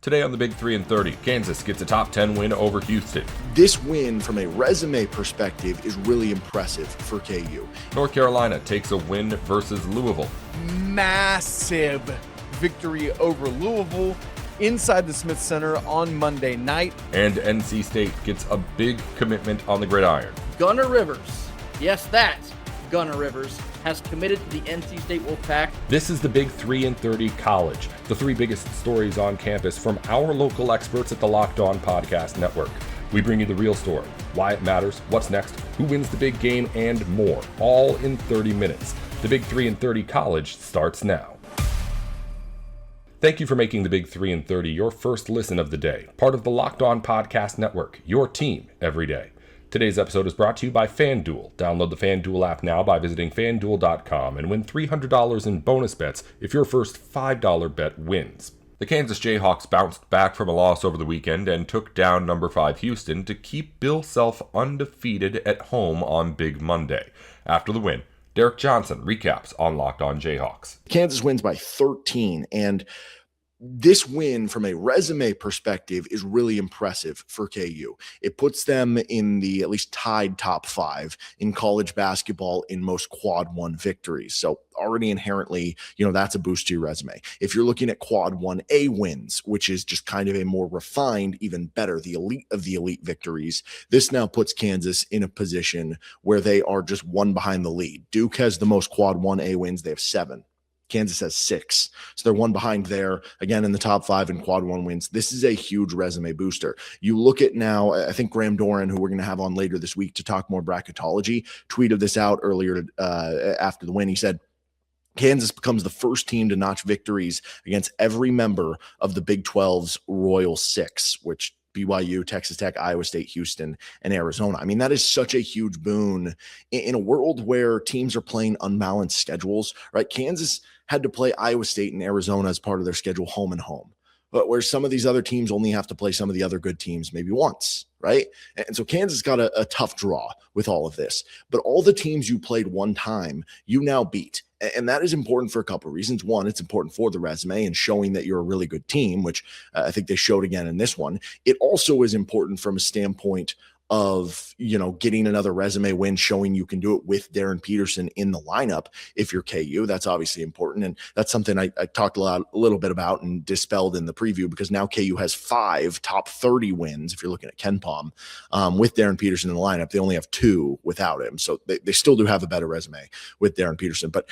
Today on the Big 3 and 30, Kansas gets a top 10 win over Houston. This win, from a resume perspective, is really impressive for KU. North Carolina takes a win versus Louisville. Massive victory over Louisville inside the Smith Center on Monday night. And NC State gets a big commitment on the gridiron. Gunnar Rivers, yes, that's Gunnar Rivers, has committed to the NC State Wolfpack. This is the Big 3 and 30 College, the three biggest stories on campus from our local experts at the Locked On Podcast Network. We bring you the real story, why it matters, what's next, who wins the big game, and more, all in 30 minutes. The Big 3 and 30 College starts now. Thank you for making the Big 3 and 30 your first listen of the day, part of the Locked On Podcast Network, your team every day. Today's episode is brought to you by FanDuel. Download the FanDuel app now by visiting FanDuel.com and win $300 in bonus bets if your first $5 bet wins. The Kansas Jayhawks bounced back from a loss over the weekend and took down number 5 Houston to keep Bill Self undefeated at home on Big Monday. After the win, Derek Johnson recaps on Locked On Jayhawks. Kansas wins by 13, and this win, from a resume perspective, is really impressive for KU. It puts them in the at least tied top 5 in college basketball in most quad 1 victories. So already inherently, that's a boost to your resume. If you're looking at quad 1A wins, which is just kind of a more refined, even better, the elite of the elite victories, this now puts Kansas in a position where they are just one behind the lead. Duke has the most quad 1A wins. They have 7. Kansas has 6. So they're one behind there, again, in the top 5 in quad 1 wins. This is a huge resume booster. You look at now, I think Graham Doran, who we're going to have on later this week to talk more bracketology, tweeted this out earlier after the win. He said, Kansas becomes the first team to notch victories against every member of the Big 12's Royal Six, which BYU, Texas Tech, Iowa State, Houston, and Arizona. I mean, that is such a huge boon in a world where teams are playing unbalanced schedules, right? Kansas had to play Iowa State and Arizona as part of their schedule home and home, but where some of these other teams only have to play some of the other good teams maybe once, right? And so Kansas got a tough draw with all of this, but all the teams you played one time, you now beat. And that is important for a couple of reasons. One, it's important for the resume and showing that you're a really good team, which I think they showed again in this one. It also is important from a standpoint of, getting another resume win, showing you can do it with Darren Peterson in the lineup. If you're KU, that's obviously important. And that's something I talked a little bit about and dispelled in the preview, because now KU has 5 top 30 wins. If you're looking at KenPom, with Darren Peterson in the lineup, they only have 2 without him. So they still do have a better resume with Darren Peterson. But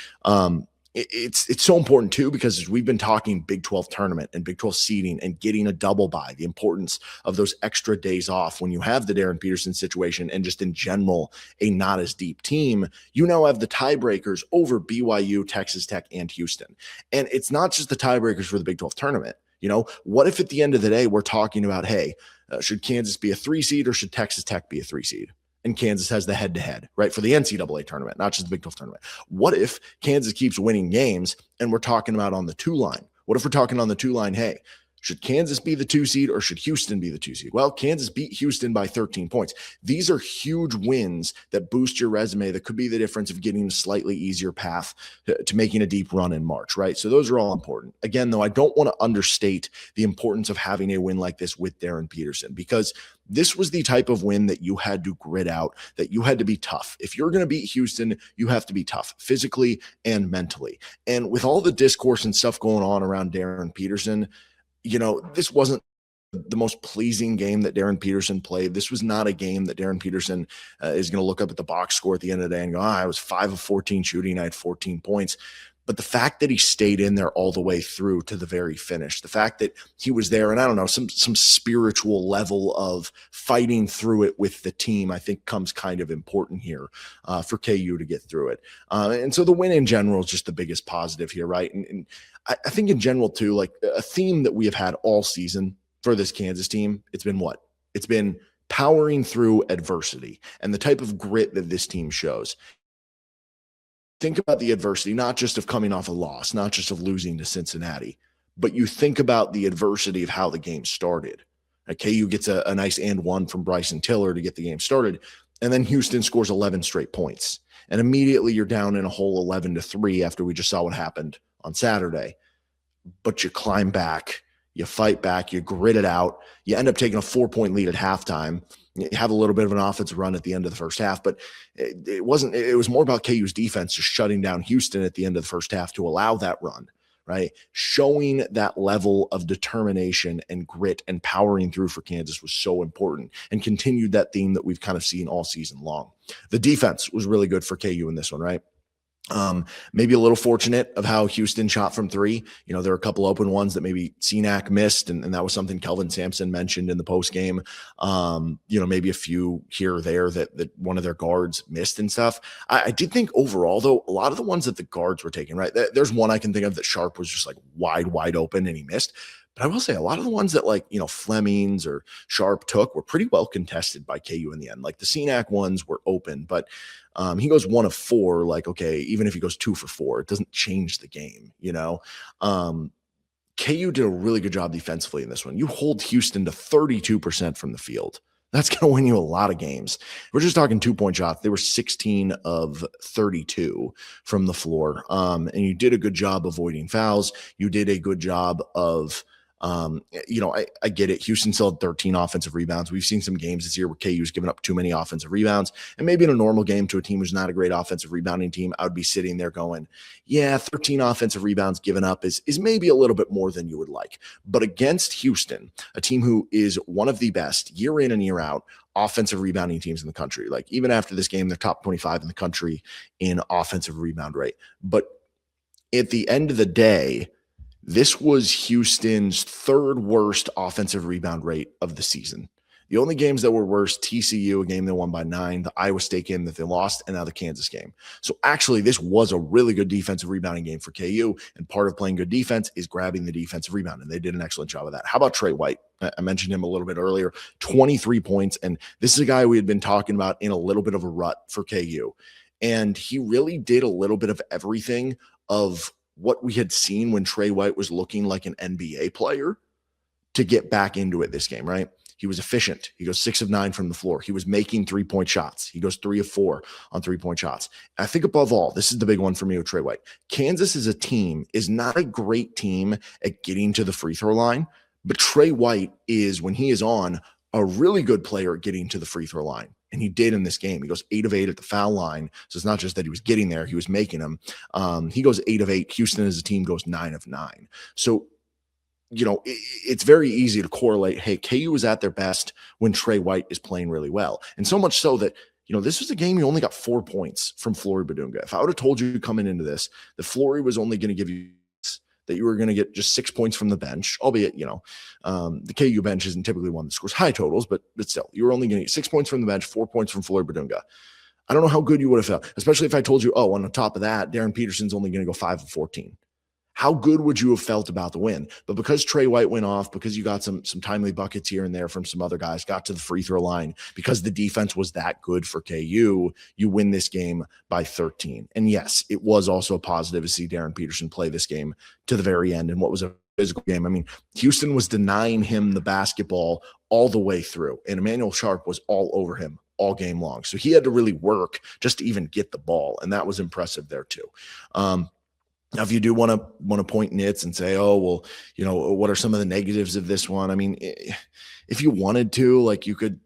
it's so important too, because we've been talking Big 12 tournament and Big 12 seeding and getting a double bye, the importance of those extra days off when you have the Darren Peterson situation and just in general a not as deep team. You now have the tiebreakers over BYU, Texas Tech, and Houston. And it's not just the tiebreakers for the Big 12 tournament. What if at the end of the day we're talking about, hey, should Kansas be a 3 seed or should Texas Tech be a 3 seed? And Kansas has the head-to-head, right, for the NCAA tournament, not just the Big 12 tournament. What if Kansas keeps winning games and we're talking about on the 2 line? What if we're talking on the 2 line, hey, should Kansas be the 2 seed or should Houston be the 2 seed? Well, Kansas beat Houston by 13 points. These are huge wins that boost your resume. That could be the difference of getting a slightly easier path to making a deep run in March, right? So those are all important. Again, though, I don't want to understate the importance of having a win like this with Darren Peterson, because this was the type of win that you had to grit out, that you had to be tough. If you're going to beat Houston, you have to be tough physically and mentally. And with all the discourse and stuff going on around Darren Peterson, this wasn't the most pleasing game that Darren Peterson played. This was not a game that Darren Peterson is going to look up at the box score at the end of the day and go, I was 5 of 14 shooting. I had 14 points. But the fact that he stayed in there all the way through to the very finish, the fact that he was there, and I don't know, some spiritual level of fighting through it with the team, I think comes kind of important here for KU to get through it. And so the win in general is just the biggest positive here, right? And I think in general too, like a theme that we have had all season for this Kansas team, it's been what? It's been powering through adversity and the type of grit that this team shows. Think about the adversity, not just of coming off a loss, not just of losing to Cincinnati, but you think about the adversity of how the game started. KU gets a nice and one from Bryson Tiller to get the game started, and then Houston scores 11 straight points. And immediately you're down in a hole 11-3 after we just saw what happened on Saturday. But you climb back, you fight back, you grit it out, you end up taking a 4-point lead at halftime. You have a little bit of an offensive run at the end of the first half, but it was more about KU's defense just shutting down Houston at the end of the first half to allow that run, right? Showing that level of determination and grit and powering through for Kansas was so important, and continued that theme that we've kind of seen all season long. The defense was really good for KU in this one, right? Maybe a little fortunate of how Houston shot from three. There are a couple open ones that maybe Senac missed, and that was something Kelvin Sampson mentioned in the post game. Maybe a few here or there that one of their guards missed and stuff. I did think overall, though, a lot of the ones that the guards were taking, right? There's one I can think of that Sharp was just like wide open and he missed. But I will say a lot of the ones that Flemings or Sharp took were pretty well contested by KU in the end. Like the Senac ones were open, but he goes 1 of 4. Like, okay, even if he goes 2 for 4, it doesn't change the game, KU did a really good job defensively in this one. You hold Houston to 32% from the field. That's going to win you a lot of games. We're just talking 2-point shots. They were 16 of 32 from the floor. And you did a good job avoiding fouls. You did a good job of I get it. Houston still had 13 offensive rebounds. We've seen some games this year where KU's given up too many offensive rebounds. And maybe in a normal game to a team who's not a great offensive rebounding team, I would be sitting there going, yeah, 13 offensive rebounds given up is maybe a little bit more than you would like. But against Houston, a team who is one of the best year in and year out offensive rebounding teams in the country, like even after this game, they're top 25 in the country in offensive rebound rate. But at the end of the day, this was Houston's 3rd worst offensive rebound rate of the season. The only games that were worse, TCU, a game they won by 9, the Iowa State game that they lost, and now the Kansas game. So actually, this was a really good defensive rebounding game for KU, and part of playing good defense is grabbing the defensive rebound, and they did an excellent job of that. How about Trey White? I mentioned him a little bit earlier, 23 points, and this is a guy we had been talking about in a little bit of a rut for KU, and he really did a little bit of everything of what we had seen when Trey White was looking like an NBA player to get back into it this game, right? He was efficient. He goes 6 of 9 from the floor. He was making 3-point shots. He goes 3 of 4 on 3-point shots. I think above all, this is the big one for me with Trey White. Kansas as a team is not a great team at getting to the free throw line, but Trey White is, when he is on, a really good player at getting to the free throw line. And he did in this game. He goes 8 of 8 at the foul line. So it's not just that he was getting there, he was making them. He goes 8 of 8. Houston as a team goes 9 of 9. So, it's very easy to correlate, hey, KU is at their best when Trey White is playing really well. And so much so that, this was a game you only got 4 points from Flory Badunga. If I would have told you coming into this that Flory was only going to give you that you were going to get just 6 points from the bench, albeit, the KU bench isn't typically one that scores high totals, but still, you were only going to get 6 points from the bench, 4 points from Flory Badunga. I don't know how good you would have felt, especially if I told you, on the top of that, Darren Peterson's only going to go 5 of 14. How good would you have felt about the win? But because Trey White went off, because you got some timely buckets here and there from some other guys, got to the free throw line, because the defense was that good for KU, you win this game by 13. And yes, it was also a positive to see Darren Peterson play this game to the very end in what was a physical game. I mean, Houston was denying him the basketball all the way through, and Emmanuel Sharp was all over him all game long. So he had to really work just to even get the ball, and that was impressive there too. Now, if you do want to point nits and say, what are some of the negatives of this one? I mean, if you wanted to, you could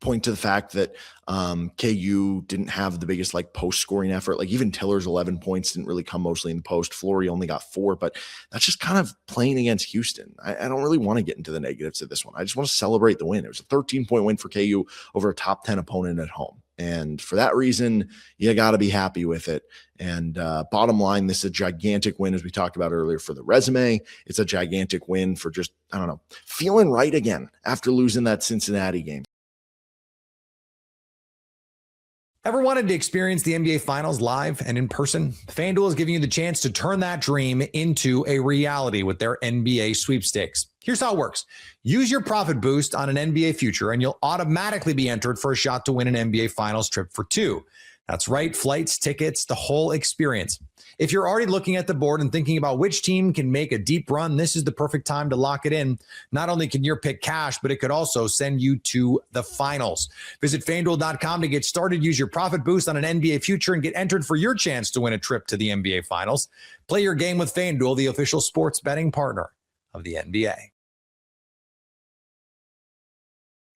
point to the fact that KU didn't have the biggest post scoring effort. Even Tiller's 11 points didn't really come mostly in the post. Flory only got 4, but that's just kind of playing against Houston. I don't really want to get into the negatives of this one. I just want to celebrate the win. It was a 13-point win for KU over a top 10 opponent at home. And for that reason, you got to be happy with it. And bottom line, this is a gigantic win, as we talked about earlier, for the resume. It's a gigantic win for just, feeling right again after losing that Cincinnati game. Ever wanted to experience the NBA Finals live and in person? FanDuel is giving you the chance to turn that dream into a reality with their NBA sweepstakes. Here's how it works. Use your profit boost on an NBA future, and you'll automatically be entered for a shot to win an NBA Finals trip for 2. That's right, flights, tickets, the whole experience. If you're already looking at the board and thinking about which team can make a deep run, this is the perfect time to lock it in. Not only can your pick cash, but it could also send you to the finals. Visit FanDuel.com to get started. Use your profit boost on an NBA future and get entered for your chance to win a trip to the NBA Finals. Play your game with FanDuel, the official sports betting partner of the NBA.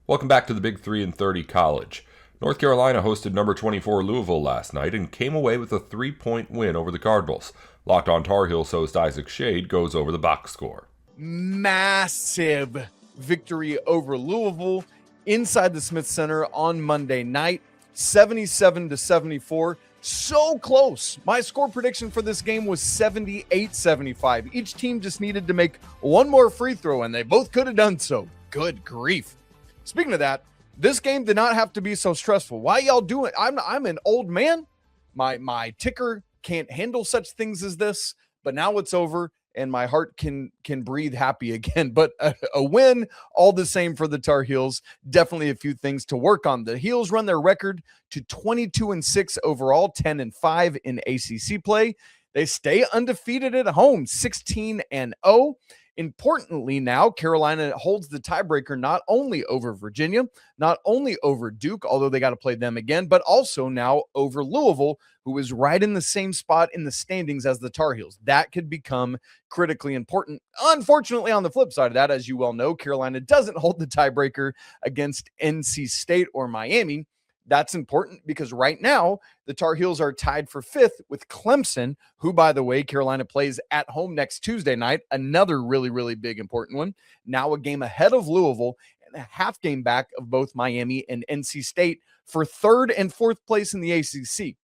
Welcome back to the Big 3 and 30 College. North Carolina hosted number 24 Louisville last night and came away with a 3-point win over the Cardinals. Locked on Tar Heels host Isaac Shade goes over the box score. Massive victory over Louisville inside the Smith Center on Monday night, 77-74. So close. My score prediction for this game was 78-75. Each team just needed to make one more free throw, and they both could have done so. Good grief. Speaking of that, this game did not have to be so stressful. Why y'all doing? I'm an old man. My ticker can't handle such things as this, but now it's over and my heart can breathe happy again. But a win all the same for the Tar Heels. Definitely a few things to work on. The Heels run their record to 22-6 overall, 10-5 in ACC play. They stay undefeated at home, 16-0. Importantly, now Carolina holds the tiebreaker not only over Virginia, not only over Duke, although they got to play them again, but also now over Louisville, who is right in the same spot in the standings as the Tar Heels. That could become critically important. Unfortunately, on the flip side of that, as you well know, Carolina doesn't hold the tiebreaker against NC State or Miami. That's important because right now the Tar Heels are tied for 5th with Clemson, who, by the way, Carolina plays at home next Tuesday night. Another really, really big important one. Now a game ahead of Louisville and a half game back of both Miami and NC State for 3rd and 4th place in the ACC.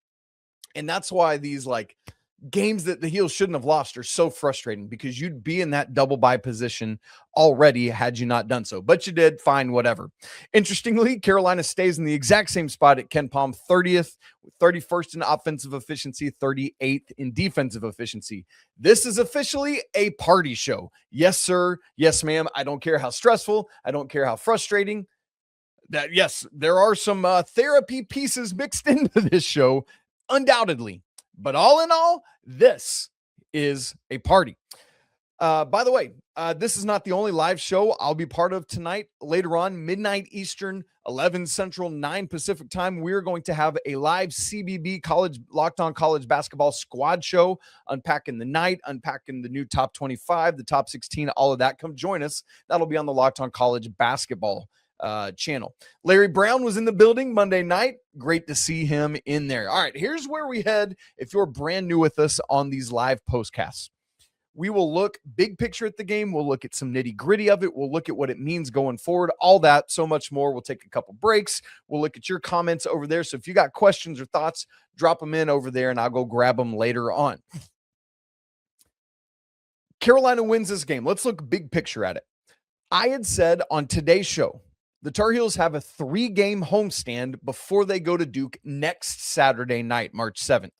And that's why these games that the Heels shouldn't have lost are so frustrating, because you'd be in that double bye position already had you not done so. But you did, fine, whatever. Interestingly, Carolina stays in the exact same spot at Ken Palm, 30th, 31st in offensive efficiency, 38th in defensive efficiency. This is officially a party show. Yes, sir. Yes, ma'am. I don't care how stressful. I don't care how frustrating. That, yes, there are some therapy pieces mixed into this show, undoubtedly. But all in all, this is a party. By the way, this is not the only live show I'll be part of tonight. Later on, midnight Eastern, 11 Central, 9 Pacific time, we're going to have a live CBB college Locked On College Basketball squad show, unpacking the night, unpacking the new top 25, the top 16, all of that. Come join us. That'll be on the Locked On College Basketball channel. Larry Brown was in the building Monday night. Great to see him in there. All right, here's where we head if you're brand new with us on these live postcasts. We will look big picture at the game. We'll look at some nitty gritty of it. We'll look at what it means going forward, all that, so much more. We'll take a couple breaks. We'll look at your comments over there. So if you got questions or thoughts, drop them in over there and I'll go grab them later on. Carolina wins this game. Let's look big picture at it. I had said on today's show, the Tar Heels have a 3-game homestand before they go to Duke next Saturday night, March 7th.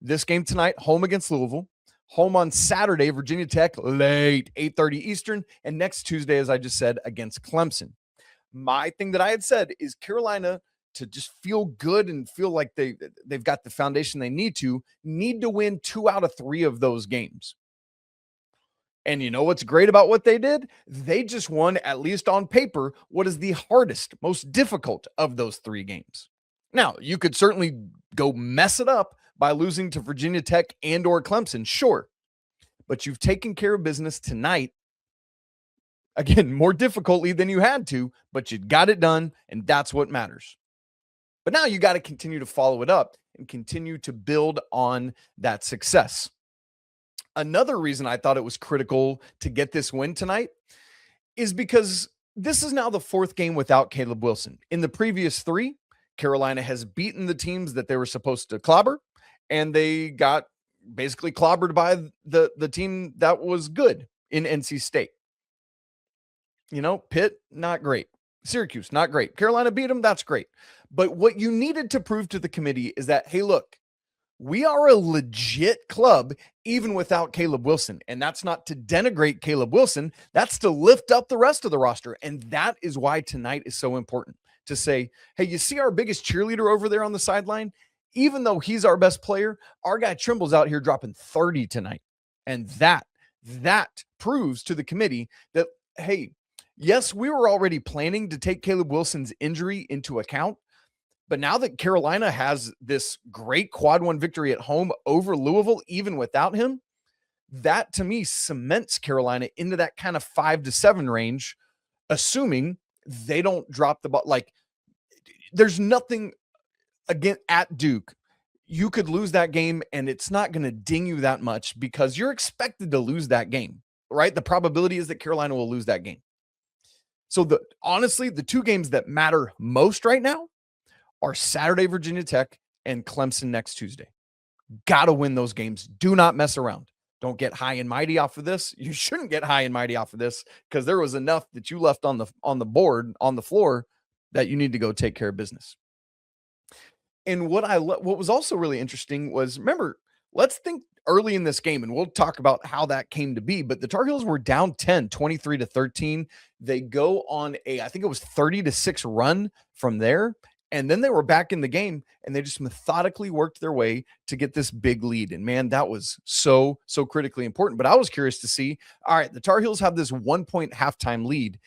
This game tonight, home against Louisville. Home on Saturday, Virginia Tech, late, 8:30 Eastern. And next Tuesday, as I just said, against Clemson. My thing that I had said is Carolina, to just feel good and feel like they've got the foundation they need to win 2 out of 3 of those games. And you know what's great about what they did? They just won, at least on paper, what is the hardest, most difficult of those 3 games. Now, you could certainly go mess it up by losing to Virginia Tech and or Clemson, sure. But you've taken care of business tonight. Again, more difficultly than you had to, but you got it done, and that's what matters. But now you got to continue to follow it up and continue to build on that success. Another reason I thought it was critical to get this win tonight is because this is now the 4th game without Caleb Wilson. In the previous 3, Carolina has beaten the teams that they were supposed to clobber, and they got basically clobbered by the team that was good in NC State. You know, Pitt, not great. Syracuse, not great. Carolina beat them, that's great. But what you needed to prove to the committee is that, hey, look, we are a legit club even without Caleb Wilson. And that's not to denigrate Caleb Wilson. That's to lift up the rest of the roster. And that is why tonight is so important, to say, hey, you see our biggest cheerleader over there on the sideline? Even though he's our best player, our guy Trimble's out here dropping 30 tonight. And that proves to the committee that, hey, yes, we were already planning to take Caleb Wilson's injury into account. But now that Carolina has this great quad 1 victory at home over Louisville, even without him, that to me cements Carolina into that kind of 5-7 range, assuming they don't drop the ball. Like, there's nothing again at Duke. You could lose that game and it's not going to ding you that much because you're expected to lose that game, right? The probability is that Carolina will lose that game. So honestly, the two games that matter most right now are Saturday, Virginia Tech, and Clemson next Tuesday. Got to win those games. Do not mess around. Don't get high and mighty off of this. You shouldn't get high and mighty off of this because there was enough that you left on the board, on the floor, that you need to go take care of business. And what was also really interesting was, remember, let's think early in this game, and we'll talk about how that came to be, but the Tar Heels were down 10, 23-13. They go on I think it was 30-6 run from there. And then they were back in the game and they just methodically worked their way to get this big lead. And man, that was so critically important. But I was curious to see, all right, the Tar Heels have this 1-point halftime lead.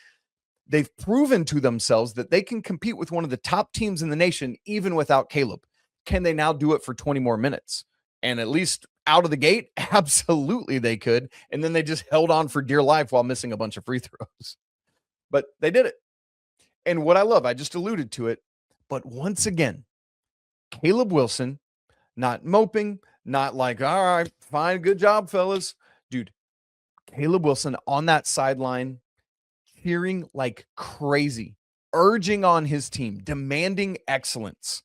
They've proven to themselves that they can compete with one of the top teams in the nation, even without Caleb. Can they now do it for 20 more minutes? And at least out of the gate, absolutely they could. And then they just held on for dear life while missing a bunch of free throws. But they did it. And what I love, I just alluded to it, but once again, Caleb Wilson, not moping, not like, all right, fine, good job, fellas. Dude, Caleb Wilson on that sideline, cheering like crazy, urging on his team, demanding excellence.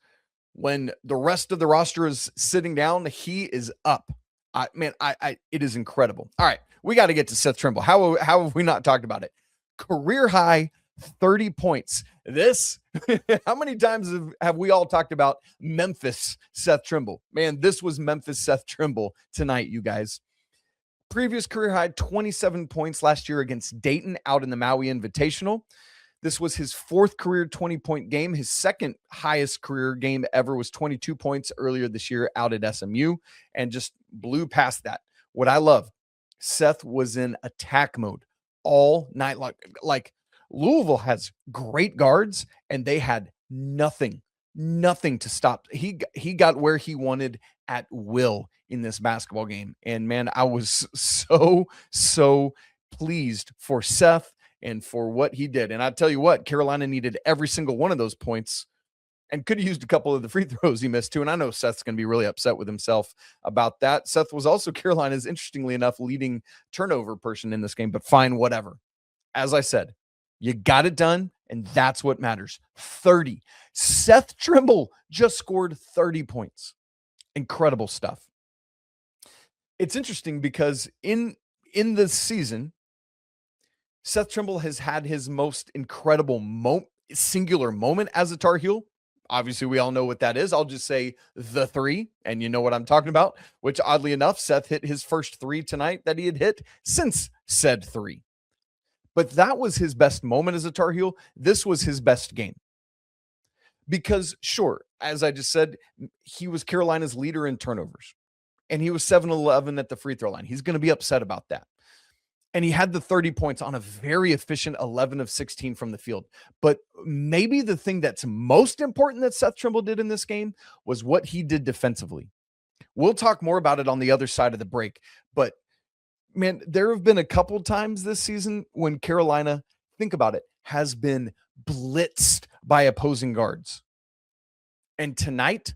When the rest of the roster is sitting down, he is up. It is incredible. All right, we got to get to Seth Trimble. How have we not talked about it? Career high 30 points. This, how many times have we all talked about Memphis Seth Trimble? Man, this was Memphis Seth Trimble tonight, you guys. Previous career high, 27 points last year against Dayton out in the Maui Invitational. This was his fourth career 20-point game. His second highest career game ever was 22 points earlier this year out at SMU, and just blew past that. What I love, Seth was in attack mode all night. Like Louisville has great guards, and they had nothing to stop. He got where he wanted at will in this basketball game. And man, I was so pleased for Seth and for what he did. And I tell you what, Carolina needed every single one of those points and could have used a couple of the free throws he missed too. And I know Seth's going to be really upset with himself about that. Seth was also Carolina's, interestingly enough, leading turnover person in this game, but fine, whatever. As I said, you got it done, and that's what matters. 30. Seth Trimble just scored 30 points. Incredible stuff. It's interesting because in this season, Seth Trimble has had his most incredible singular moment as a Tar Heel. Obviously, we all know what that is. I'll just say the three, and you know what I'm talking about, which oddly enough, Seth hit his first three tonight that he had hit since said three. But that was his best moment as a Tar Heel. This was his best game. Because, sure, as I just said, he was Carolina's leader in turnovers. And he was 7-11 at the free throw line. He's going to be upset about that. And he had the 30 points on a very efficient 11 of 16 from the field. But maybe the thing that's most important that Seth Trimble did in this game was what he did defensively. We'll talk more about it on the other side of the break. But, man, there have been a couple times this season when Carolina, think about it, has been blitzed by opposing guards. And tonight,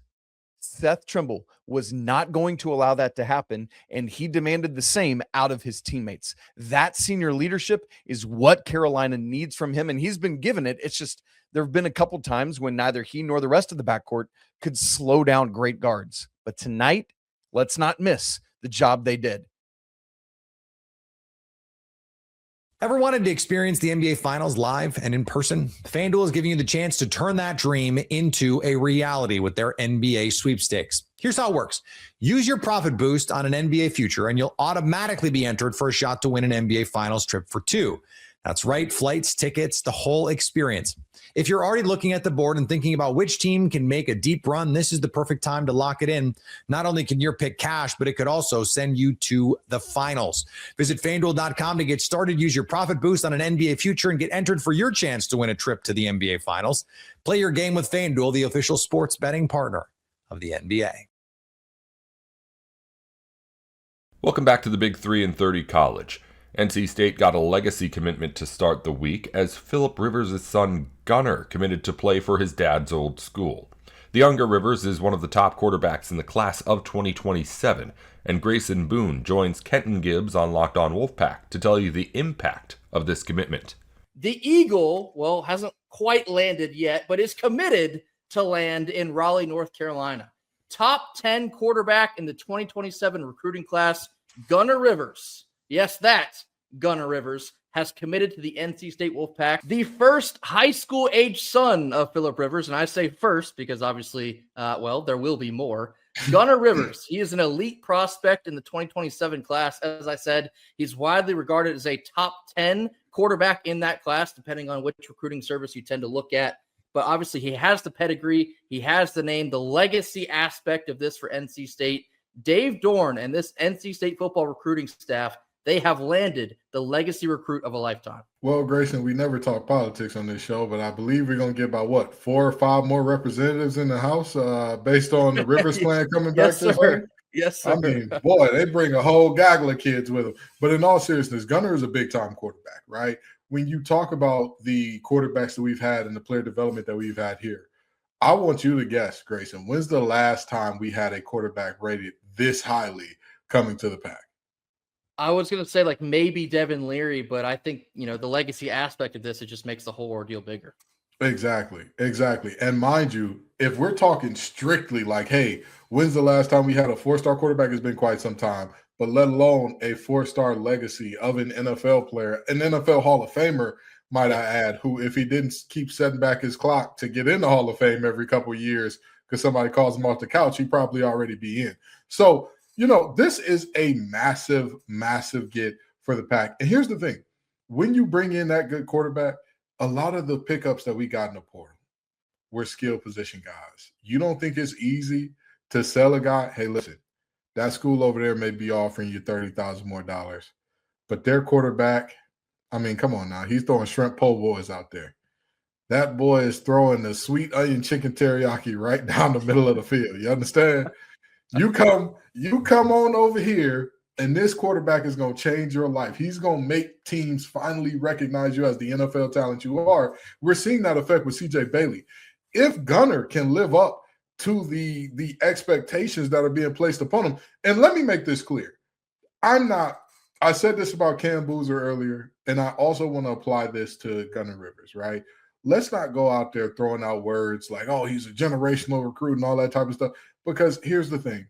Seth Trimble was not going to allow that to happen, and he demanded the same out of his teammates. That senior leadership is what Carolina needs from him, and he's been given it. It's just there have been a couple times when neither he nor the rest of the backcourt could slow down great guards. But tonight, let's not miss the job they did. Ever wanted to experience the NBA Finals live and in person? FanDuel is giving you the chance to turn that dream into a reality with their NBA sweepstakes. Here's how it works. Use your profit boost on an NBA future, and you'll automatically be entered for a shot to win an NBA Finals trip for two. That's right, flights, tickets, the whole experience. If you're already looking at the board and thinking about which team can make a deep run, this is the perfect time to lock it in. Not only can your pick cash, but it could also send you to the finals. Visit FanDuel.com to get started. Use your profit boost on an NBA future and get entered for your chance to win a trip to the NBA Finals. Play your game with FanDuel, the official sports betting partner of the NBA. Welcome back to the Big 3 and 30 College. NC State got a legacy commitment to start the week as Phillip Rivers' son Gunner committed to play for his dad's old school. The younger Rivers is one of the top quarterbacks in the class of 2027, and Grayson Boone joins Kenton Gibbs on Locked On Wolfpack to tell you the impact of this commitment. The Eagle, well, hasn't quite landed yet, but is committed to land in Raleigh, North Carolina. Top 10 quarterback in the 2027 recruiting class, Gunner Rivers. Yes, that Gunner Rivers has committed to the NC State Wolfpack, the first high school age son of Phillip Rivers. And I say first because obviously, there will be more. Gunner Rivers, he is an elite prospect in the 2027 class. As I said, he's widely regarded as a top 10 quarterback in that class, depending on which recruiting service you tend to look at. But obviously, he has the pedigree, he has the name, the legacy aspect of this for NC State. Dave Dorn and this NC State football recruiting staff, they have landed the legacy recruit of a lifetime. Well, Grayson, we never talk politics on this show, but I believe we're going to get about, 4 or 5 more representatives in the House based on the Rivers plan coming back this way? Yes, sir. I mean, boy, they bring a whole gaggle of kids with them. But in all seriousness, Gunner is a big-time quarterback, right? When you talk about the quarterbacks that we've had and the player development that we've had here, I want you to guess, Grayson, when's the last time we had a quarterback rated this highly coming to the Pack? I was going to say maybe Devin Leary, but I think, the legacy aspect of this, it just makes the whole ordeal bigger. Exactly. And mind you, if we're talking strictly hey, when's the last time we had a 4-star quarterback? It's been quite some time, but let alone a 4-star legacy of an NFL player, an NFL Hall of Famer, might I add, who, if he didn't keep setting back his clock to get in the Hall of Fame every couple of years because somebody calls him off the couch, he'd probably already be in. So, this is a massive, massive get for the Pack. And here's the thing. When you bring in that good quarterback, a lot of the pickups that we got in the portal were skill position guys. You don't think it's easy to sell a guy? Hey, listen, that school over there may be offering you $30,000 more, but their quarterback, I mean, come on now. He's throwing shrimp po' boys out there. That boy is throwing the sweet onion chicken teriyaki right down the middle of the field. You understand? You come on over here, and this quarterback is going to change your life. He's going to make teams finally recognize you as the NFL talent you are. We're seeing that effect with CJ Bailey. If Gunner can live up to the expectations that are being placed upon him, and let me make this clear. I said this about Cam Boozer earlier, and I also want to apply this to Gunner Rivers, right? Let's not go out there throwing out words like, oh, he's a generational recruit and all that type of stuff. Because here's the thing.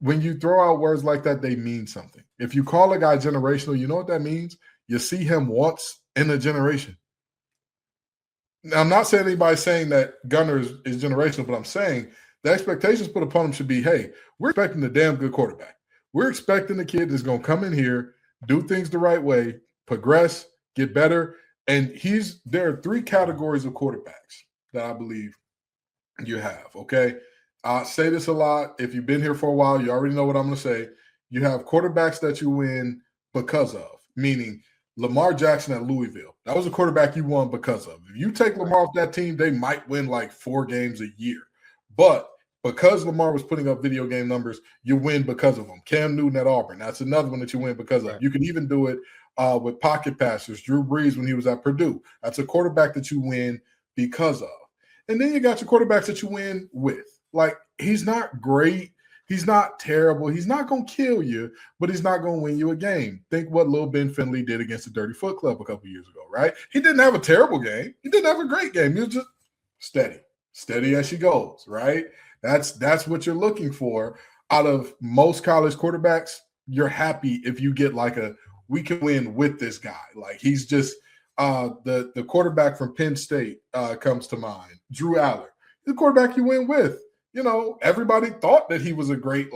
When you throw out words like that, they mean something. If you call a guy generational, you know what that means? You see him once in a generation. Now, I'm not saying anybody's saying that Gunner is generational, but I'm saying the expectations put upon him should be, hey, we're expecting a damn good quarterback. We're expecting the kid that's going to come in here, do things the right way, progress, get better. And there are 3 categories of quarterbacks that I believe you have, okay? I say this a lot. If you've been here for a while, you already know what I'm going to say. You have quarterbacks that you win because of, meaning Lamar Jackson at Louisville. That was a quarterback you won because of. If you take Lamar off that team, they might win 4 games a year. But because Lamar was putting up video game numbers, you win because of him. Cam Newton at Auburn. That's another one that you win because of. You can even do it with pocket passers. Drew Brees when he was at Purdue. That's a quarterback that you win because of. And then you got your quarterbacks that you win with. He's not great. He's not terrible. He's not going to kill you, but he's not going to win you a game. Think what Lil Ben Finley did against the Dirty Foot Club a couple years ago, right? He didn't have a terrible game. He didn't have a great game. He was just steady as she goes, right? That's what you're looking for out of most college quarterbacks. You're happy if you get we can win with this guy. He's just the quarterback from Penn State comes to mind. Drew Aller, the quarterback you win with. Everybody thought that he was a great,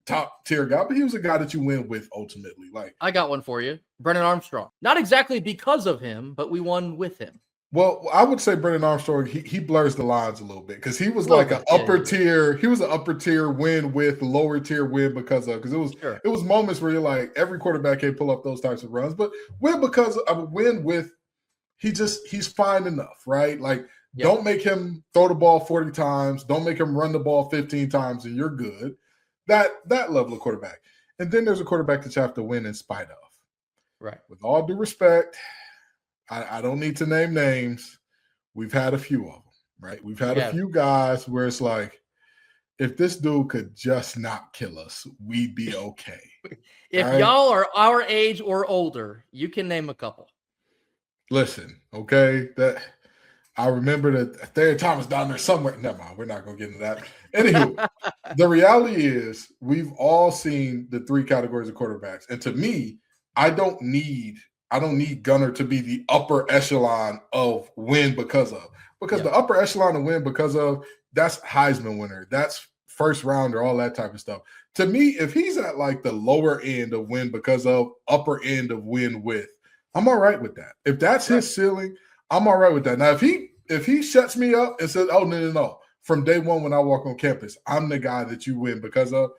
top tier guy, but he was a guy that you win with ultimately. I got one for you. Brennan Armstrong. Not exactly because of him, but we won with him. Well, I would say Brennan Armstrong, he blurs the lines a little bit because he was an upper tier. He was an upper tier win with, lower tier win because of. Because it was moments where you're every quarterback can't pull up those types of runs, but win because of a win with. He's fine enough, right? Don't make him throw the ball 40 times. Don't make him run the ball 15 times, and you're good. That level of quarterback. And then there's a quarterback that you have to win in spite of. Right. With all due respect, I don't need to name names. We've had a few of them, right? We've had a few guys where it's like, if this dude could just not kill us, we'd be okay. If y'all are our age or older, you can name a couple. Listen, okay, that I remember that Thayer Thomas down there somewhere. Never mind, we're not going to get into that. Anywho, the reality is we've all seen the three categories of quarterbacks. And to me, I don't need Gunner to be the upper echelon of win because of. Because the upper echelon of win because of, that's Heisman winner. That's first rounder, all that type of stuff. To me, if he's at like the lower end of win because of, upper end of win with, I'm all right with that. If that's his ceiling, I'm all right with that. Now, if he shuts me up and says, oh, no, from day one when I walk on campus, I'm the guy that you win because of,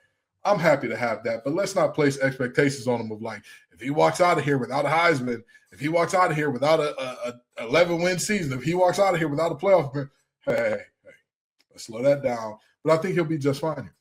I'm happy to have that. But let's not place expectations on him of like, if he walks out of here without a Heisman, if he walks out of here without a 11-win season, if he walks out of here without a playoff, hey, let's slow that down. But I think he'll be just fine here.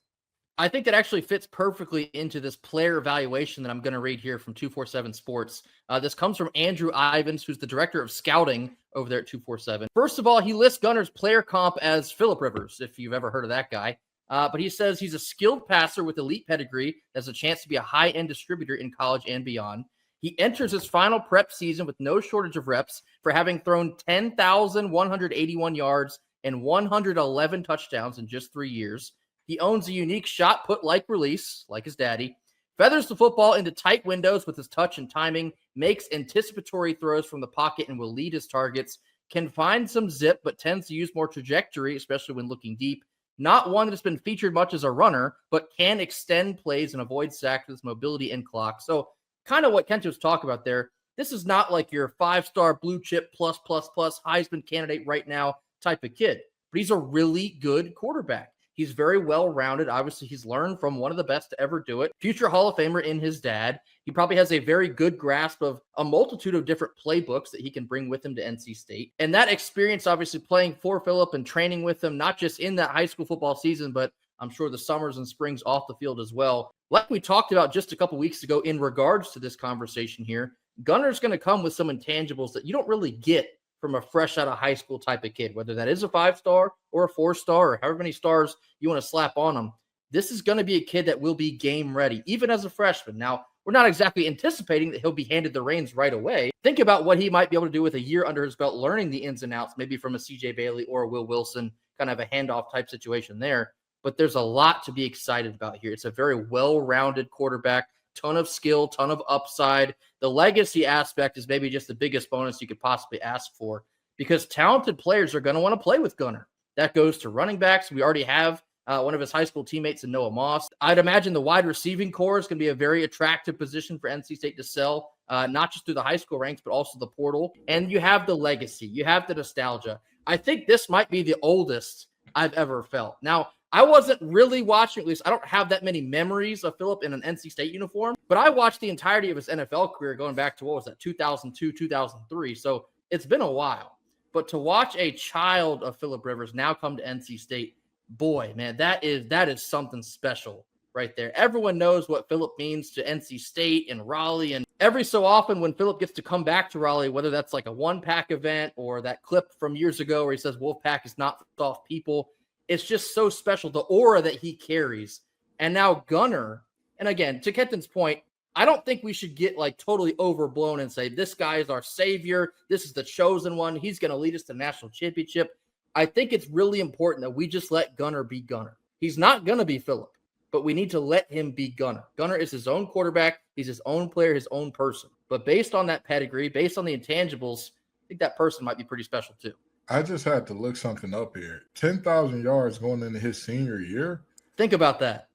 I think that actually fits perfectly into this player evaluation that I'm going to read here from 247 Sports. This comes from Andrew Ivins, who's the director of scouting over there at 247. First of all, he lists Gunner's player comp as Phillip Rivers, if you've ever heard of that guy. But he says he's a skilled passer with elite pedigree, has a chance to be a high-end distributor in college and beyond. He enters his final prep season with no shortage of reps for having thrown 10,181 yards and 111 touchdowns in just 3 years. He owns a unique shot put-like release, like his daddy, feathers the football into tight windows with his touch and timing, makes anticipatory throws from the pocket and will lead his targets, can find some zip but tends to use more trajectory, especially when looking deep. Not one that's been featured much as a runner, but can extend plays and avoid sacks with his mobility and clock. So kind of what Kent was talking about there. This is not like your 5-star blue chip plus Heisman candidate right now type of kid, but he's a really good quarterback. He's very well-rounded. Obviously, he's learned from one of the best to ever do it. Future Hall of Famer in his dad. He probably has a very good grasp of a multitude of different playbooks that he can bring with him to NC State. And that experience, obviously, playing for Phillip and training with him, not just in that high school football season, but I'm sure the summers and springs off the field as well. Like we talked about just a couple weeks ago in regards to this conversation here, Gunner's going to come with some intangibles that you don't really get from a fresh out of high school type of kid, whether that is a 5-star or a 4-star or however many stars you want to slap on him. This is going to be a kid that will be game ready, even as a freshman. Now, we're not exactly anticipating that he'll be handed the reins right away. Think about what he might be able to do with a year under his belt, learning the ins and outs, maybe from a CJ Bailey or a Will Wilson, kind of a handoff type situation there. But there's a lot to be excited about here. It's a very well-rounded quarterback, ton of skill, ton of upside. The legacy aspect is maybe just the biggest bonus you could possibly ask for because talented players are going to want to play with Gunner. That goes to running backs. We already have one of his high school teammates in Noah Moss. I'd imagine the wide receiving core is going to be a very attractive position for NC State to sell, not just through the high school ranks, but also the portal. And you have the legacy. You have the nostalgia. I think this might be the oldest I've ever felt. Now, I wasn't really watching, at least I don't have that many memories of Phillip in an NC State uniform, but I watched the entirety of his NFL career going back to, 2002, 2003. So it's been a while. But to watch a child of Phillip Rivers now come to NC State, boy, man, that is something special right there. Everyone knows what Phillip means to NC State and Raleigh. And every so often when Phillip gets to come back to Raleigh, whether that's like a one-pack event or that clip from years ago where he says Wolfpack is not soft people, it's just so special, the aura that he carries. And now Gunner, and again, to Kenton's point, I don't think we should get like totally overblown and say, this guy is our savior. This is the chosen one. He's going to lead us to the national championship. I think it's really important that we just let Gunner be Gunner. He's not going to be Phillip, but we need to let him be Gunner. Gunner is his own quarterback. He's his own player, his own person. But based on that pedigree, based on the intangibles, I think that person might be pretty special too. I just had to look something up here. 10,000 yards going into his senior year. Think about that.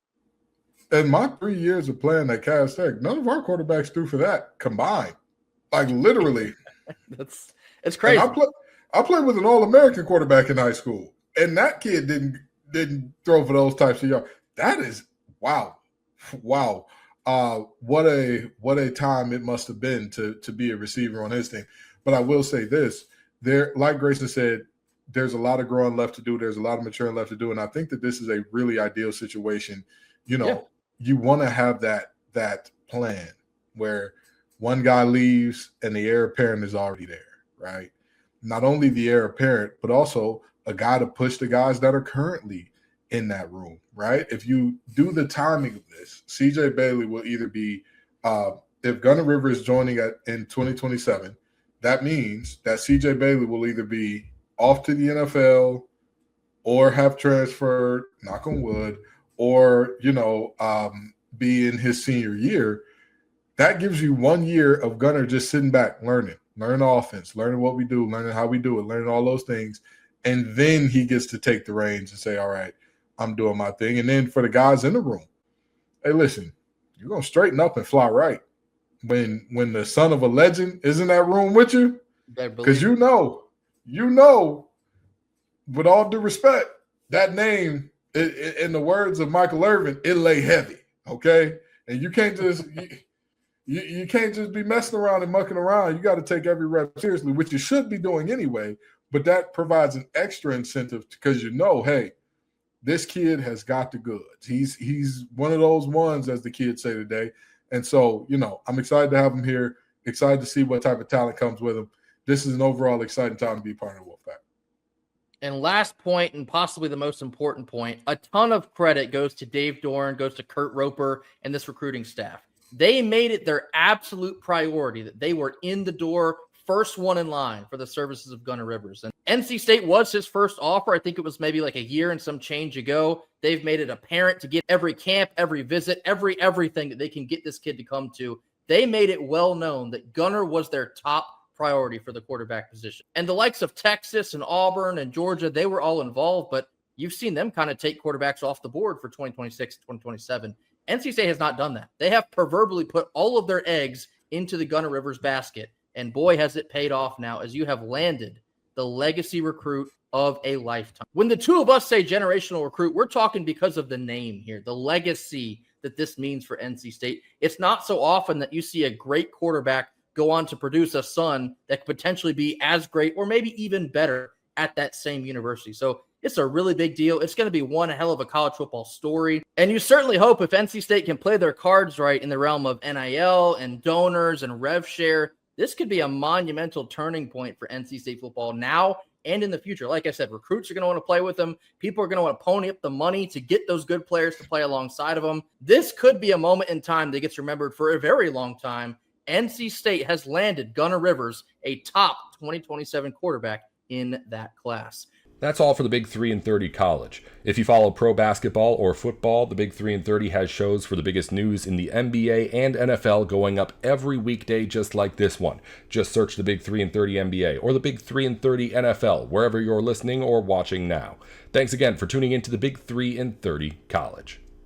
In my 3 years of playing at Cass Tech, none of our quarterbacks threw for that combined. Like literally. It's crazy. I played with an All-American quarterback in high school, and that kid didn't throw for those types of yards. That is wow. What a time it must have been to be a receiver on his team. But I will say this. There, like Grayson said, there's a lot of growing left to do. There's a lot of maturing left to do. And I think that this is a really ideal situation. You know, you want to have that that plan where one guy leaves and the heir apparent is already there, right? Not only the heir apparent, but also a guy to push the guys that are currently in that room, right? If you do the timing of this, CJ Bailey will either be, if Gunnar Rivers is joining in 2027, that means that CJ Bailey will either be off to the NFL or have transferred, knock on wood, or, be in his senior year. That gives you 1 year of Gunnar just sitting back, learning offense, learning what we do, learning how we do it, learning all those things. And then he gets to take the reins and say, all right, I'm doing my thing. And then for the guys in the room, hey, listen, you're going to straighten up and fly right. When the son of a legend is in that room with you, because you know, with all due respect, that name, in the words of Michael Irvin, it lay heavy, okay? And you can't just you can't just be messing around and mucking around. You got to take every rep seriously, which you should be doing anyway. But that provides an extra incentive because hey, this kid has got the goods. He's one of those ones, as the kids say today. And so, I'm excited to have him here, excited to see what type of talent comes with him. This is an overall exciting time to be part of the Wolfpack. And last point, and possibly the most important point, a ton of credit goes to Dave Doran, goes to Kurt Roper, and this recruiting staff. They made it their absolute priority that they were in the door, first one in line for the services of Gunnar Rivers. And NC State was his first offer. I think it was maybe like a year and some change ago. They've made it apparent to get every camp, every visit, everything that they can get this kid to come to. They made it well known that Gunnar was their top priority for the quarterback position. And the likes of Texas and Auburn and Georgia, they were all involved, but you've seen them kind of take quarterbacks off the board for 2026, 2027. NC State has not done that. They have proverbially put all of their eggs into the Gunnar Rivers basket. And boy, has it paid off now as you have landed the legacy recruit of a lifetime. When the two of us say generational recruit, we're talking because of the name here, the legacy that this means for NC State. It's not so often that you see a great quarterback go on to produce a son that could potentially be as great or maybe even better at that same university. So it's a really big deal. It's going to be one hell of a college football story. And you certainly hope if NC State can play their cards right in the realm of NIL and donors and rev share, this could be a monumental turning point for NC State football now and in the future. Like I said, recruits are going to want to play with them. People are going to want to pony up the money to get those good players to play alongside of them. This could be a moment in time that gets remembered for a very long time. NC State has landed Gunnar Rivers, a top 2027 quarterback in that class. That's all for the Big 3 and 30 College. If you follow pro basketball or football, the Big 3 and 30 has shows for the biggest news in the NBA and NFL going up every weekday just like this one. Just search the Big 3 and 30 NBA or the Big 3 and 30 NFL wherever you're listening or watching now. Thanks again for tuning in to the Big 3 and 30 College.